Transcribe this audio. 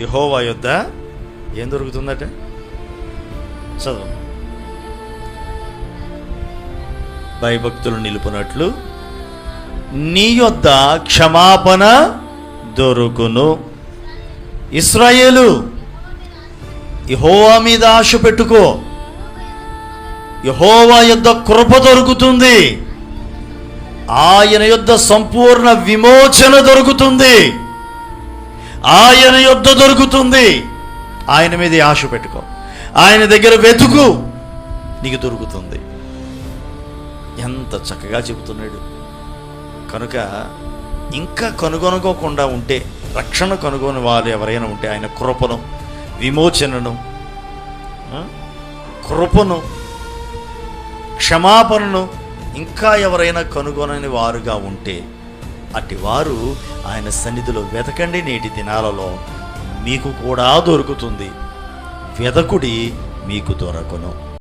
యెహోవా యొద్ద ఏం దొరుకుతుందట? చదువు. భయభక్తులు నిలుపునట్లు నీ యొద్ద క్షమాపణ దొరుకును. ఇశ్రాయేలు, యెహోవా మీద ఆశ పెట్టుకో. యెహోవా యొద్ద కృప దొరుకుతుంది. ఆయన యొద్ద సంపూర్ణ విమోచన దొరుకుతుంది. ఆయన యొద్ద దొరుకుతుంది. ఆయన మీద ఆశ పెట్టుకో. ఆయన దగ్గర వెతుకు, నీకు దొరుకుతుంది. ఎంత చక్కగా చెబుతున్నాడు. కనుక ఇంకా కనుగొనుకోకుండా ఉంటే, రక్షణ కనుగొని వాళ్ళు ఎవరైనా ఉంటే, ఆయన కృపను, విమోచనను, కృపను, క్షమాపణను ఇంకా ఎవరైనా కనుగొనని వారుగా ఉంటే, అట్టి వారు ఆయన సన్నిధిలో వెతకండి. నేటి దినాలలో మీకు కూడా దొరుకుతుంది. వెతకుడి, మీకు దొరకును.